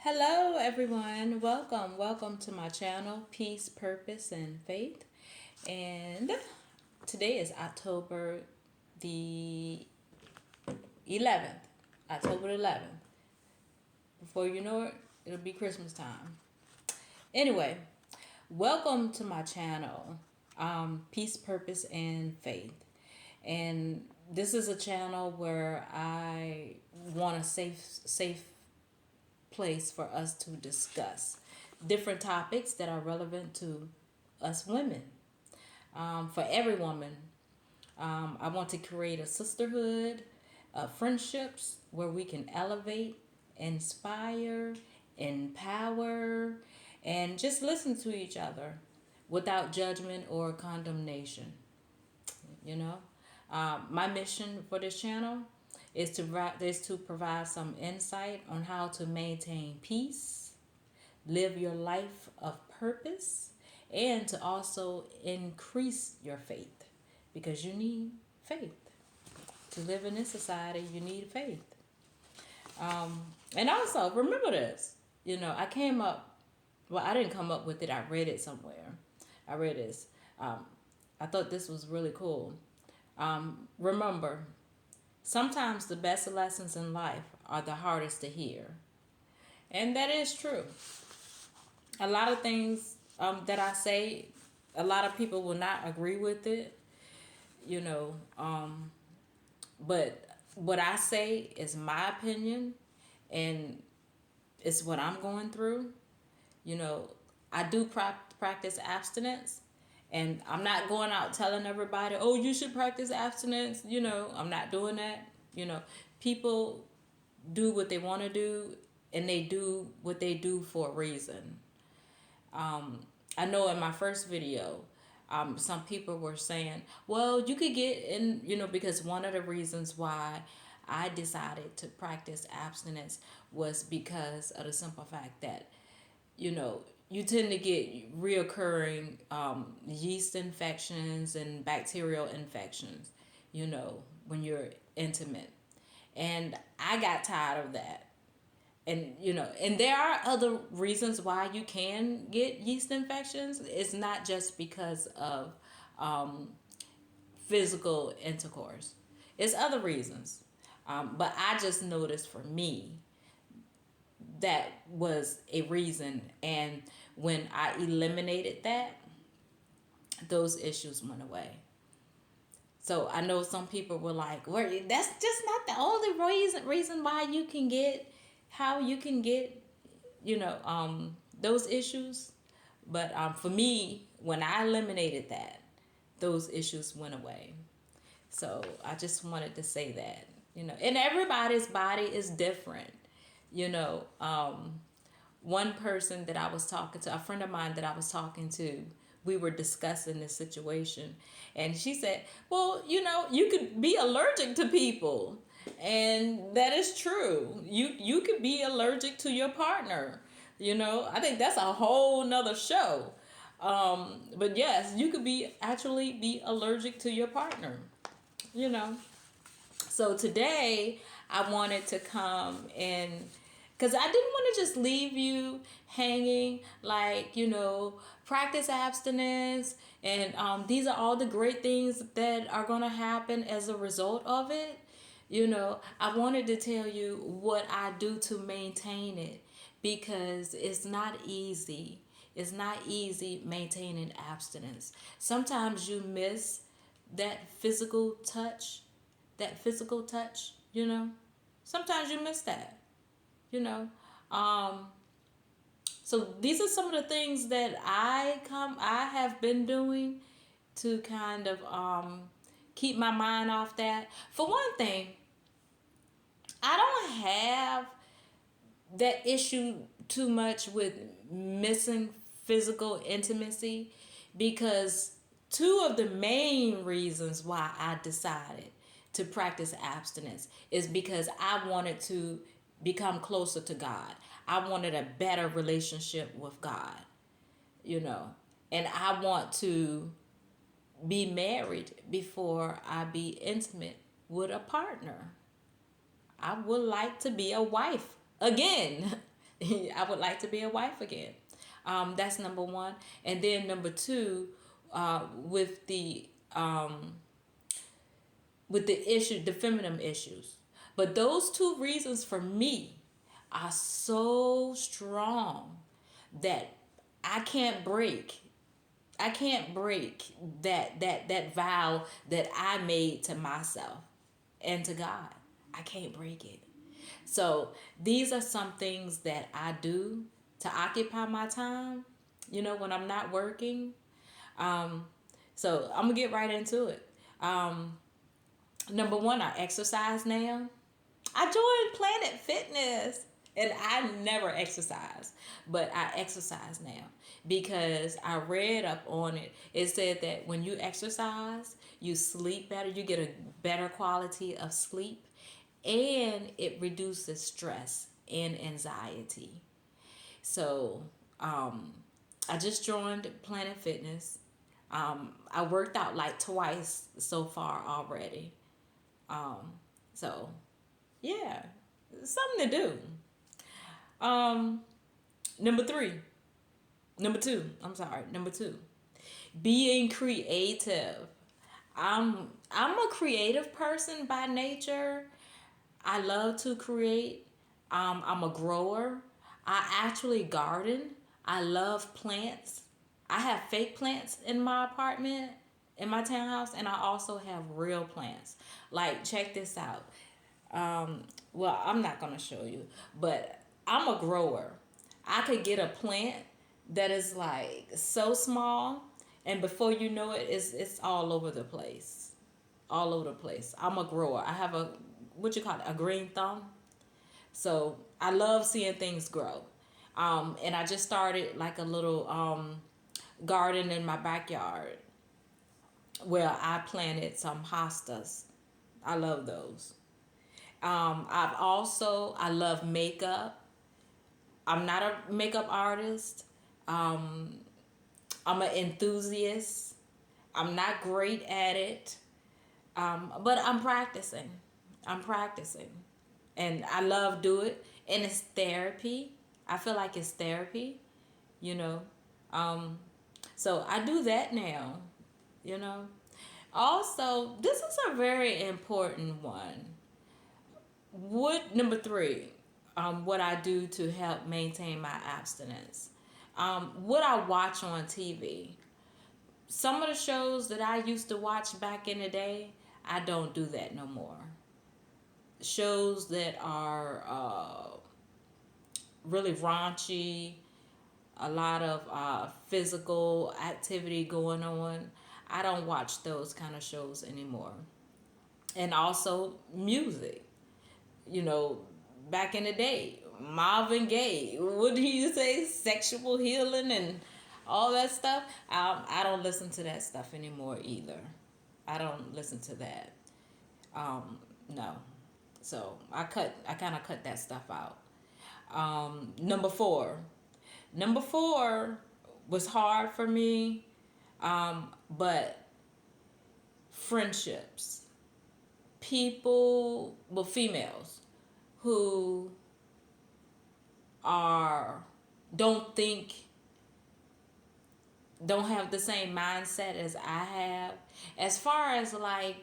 Hello, everyone. Welcome to my channel, Peace, Purpose, and Faith. And today is October the 11th. October the 11th. Before you know it, it'll be Christmas time. Anyway, welcome to my channel, Peace, Purpose, and Faith. And this is a channel where I want a safe place for us to discuss different topics that are relevant to us women. For every woman, I want to create a sisterhood of friendships where we can elevate, inspire, empower, and just listen to each other without judgment or condemnation. You know, my mission for this channel is to provide some insight on how to maintain peace, live your life of purpose, and to also increase your faith, because you need faith to live in this society. You need faith. And also remember this. I came up. Well, I didn't come up with it. I read it somewhere. I read this. I thought this was really cool. Remember, sometimes the best lessons in life are the hardest to hear. And that is true. A lot of things that I say, a lot of people will not agree with it, you know. But what I say is my opinion, and it's what I'm going through. You know, I do practice abstinence, and I'm not going out telling everybody, oh, you should practice abstinence. I'm not doing that. People do what they want to do, and they do what they do for a reason. I know in my first video, some people were saying, well, you could get in, because one of the reasons why I decided to practice abstinence was because of the simple fact that, you tend to get reoccurring yeast infections and bacterial infections, when you're intimate. And I got tired of that. And there are other reasons why you can get yeast infections. It's not just because of physical intercourse, it's other reasons. But I just noticed for me that was a reason. And when I eliminated that, those issues went away. So I know some people were like, well, that's just not the only reason why you can get, how you can get, those issues. But for me, when I eliminated that, those issues went away. So I just wanted to say that, and everybody's body is different. You know, one person that I was talking to, a friend of mine that I was talking to, we were discussing this situation, and she said, well, you could be allergic to people. And that is true. You could be allergic to your partner. I think that's a whole nother show. But yes, you could actually be allergic to your partner. you know so today I wanted to come and, because I didn't want to just leave you hanging, like, practice abstinence, and these are all the great things that are going to happen as a result of it. I wanted to tell you what I do to maintain it, because it's not easy. It's not easy maintaining abstinence. Sometimes you miss that physical touch, Sometimes you miss that, you know. So these are some of the things that I have been doing to kind of keep my mind off that. For one thing, I don't have that issue too much with missing physical intimacy, because two of the main reasons why I decided to practice abstinence is because I wanted to become closer to God. I wanted a better relationship with God, and I want to be married before I be intimate with a partner. I would like to be a wife again. I would like to be a wife again. That's number one. And then number two, with the issue, the feminine issues. But those two reasons for me are so strong that I can't break. I can't break that vow that I made to myself and to God. I can't break it. So these are some things that I do to occupy my time, when I'm not working. Um, so I'm gonna get right into it. Number one, I exercise now. I joined Planet Fitness and I never exercise, but I exercise now because I read up on it. It said that when you exercise, you sleep better, you get a better quality of sleep, and it reduces stress and anxiety. So, I just joined Planet Fitness. I worked out like twice so far already. Um, so yeah, something to do. Um, number three, number two. I'm sorry, number two. Being creative. I'm a creative person by nature. I love to create. I'm a grower. I actually garden. I love plants. I have fake plants in my apartment, in my townhouse, and I also have real plants. Like, check this out. Well, I'm not going to show you, but I'm a grower. I could get a plant that is like so small, and before you know it, it's all over the place. All over the place. I'm a grower. I have what you call it, a green thumb. So I love seeing things grow. And I just started like a little garden in my backyard where I planted some hostas. I love those. I love makeup. I'm not a makeup artist. Um, I'm an enthusiast. I'm not great at it. But I'm practicing. I'm practicing. And I love do it. And it's therapy. I feel like it's therapy, you know. Um, so I do that now, you know. Also, this is a very important one. Number three, what I do to help maintain my abstinence. What I watch on TV. Some of the shows that I used to watch back in the day, I don't do that no more. Shows that are really raunchy, a lot of physical activity going on. I don't watch those kind of shows anymore. And also music. You know, back in the day, Marvin Gaye, what do you say? Sexual healing and all that stuff. I don't listen to that stuff anymore either. I don't listen to that. No. So I kind of cut that stuff out. Number four. Number four was hard for me, but friendships. People, well, females who are don't think don't have the same mindset as I have, as far as like,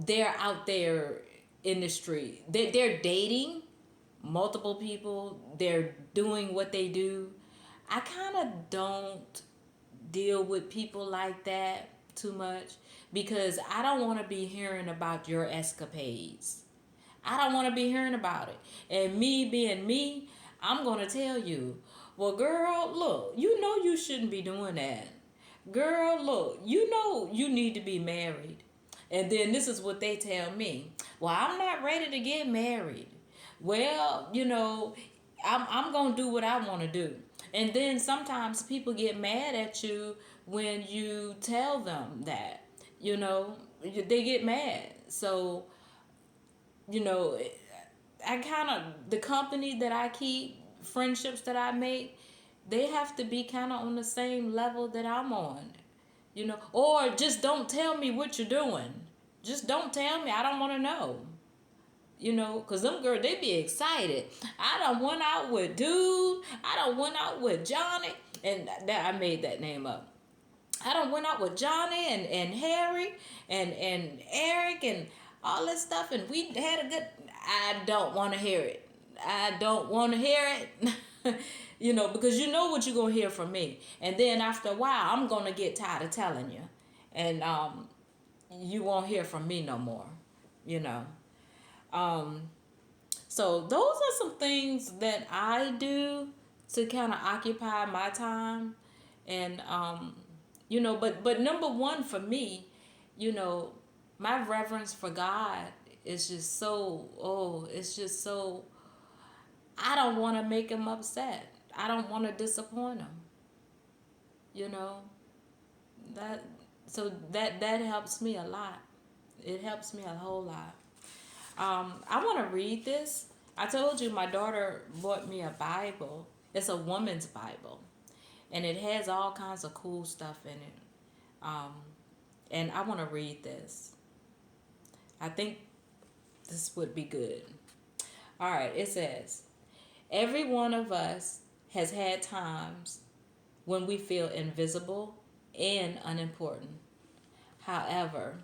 they're out there in the street, they're dating multiple people, they're doing what they do. I kind of don't deal with people like that too much because I don't want to be hearing about your escapades. I don't want to be hearing about it. And me being me, I'm going to tell you, well, girl, look, you know you shouldn't be doing that. Girl, look, you know you need to be married. And then this is what they tell me. Well, I'm not ready to get married. Well, I'm going to do what I want to do. And then sometimes people get mad at you when you tell them that. They get mad. So, I kind of, the company that I keep, friendships that I make, they have to be kind of on the same level that I'm on, or just don't tell me what you're doing. Just don't tell me. I don't want to know. You know, because them girls, they be excited. I done went out with dude. I done went out with Johnny. And that I made that name up. I done went out with Johnny and Harry and Eric and all this stuff. And we had a good... I don't want to hear it. I don't want to hear it. You know, because you know what you're going to hear from me. And then after a while, I'm going to get tired of telling you. And you won't hear from me no more, you know. So those are some things that I do to kind of occupy my time. And, you know, but number one for me, you know, my reverence for God is just so, it's just so, I don't want to make him upset. I don't want to disappoint him. You know, that helps me a lot. It helps me a whole lot. I want to read this. I told you my daughter bought me a Bible. It's a woman's Bible, and it has all kinds of cool stuff in it. And I want to read this. I think this would be good. All right, it says, every one of us has had times when we feel invisible and unimportant. However,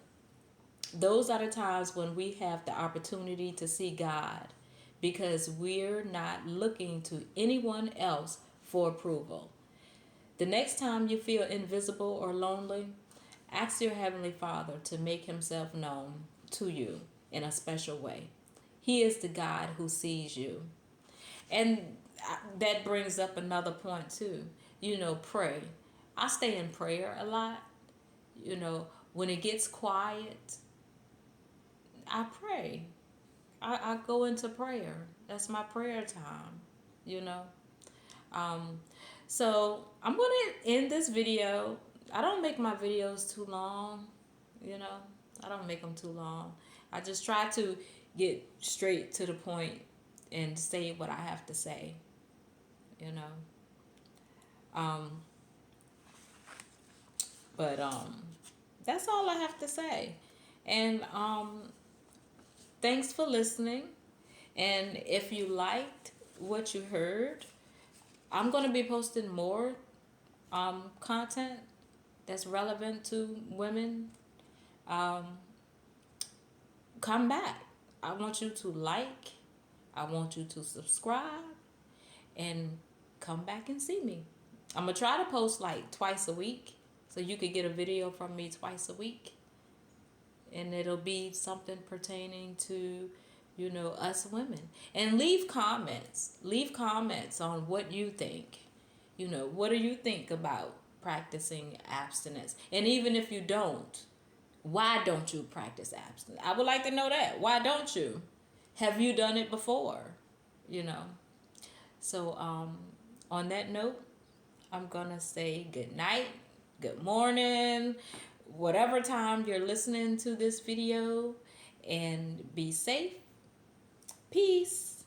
those are the times when we have the opportunity to see God, because we're not looking to anyone else for approval. The next time you feel invisible or lonely, ask your Heavenly Father to make himself known to you in a special way. He is the God who sees you. And that brings up another point too. You know, pray. I stay in prayer a lot. You know, when it gets quiet, I pray. I go into prayer. That's my prayer time, you know. So I'm going to end this video. I don't make my videos too long, you know. I don't make them too long. I just try to get straight to the point and say what I have to say, you know. But that's all I have to say. And thanks for listening. And if you liked what you heard, I'm going to be posting more content that's relevant to women. Come back. I want you to like. I want you to subscribe. And come back and see me. I'm going to try to post like twice a week, so you could get a video from me twice a week. And it'll be something pertaining to, you know, us women. And leave comments. Leave comments on what you think. You know, what do you think about practicing abstinence? And even if you don't, why don't you practice abstinence? I would like to know that. Why don't you? Have you done it before? You know. So on that note, I'm going to say good night, good morning, whatever time you're listening to this video, and be safe. Peace.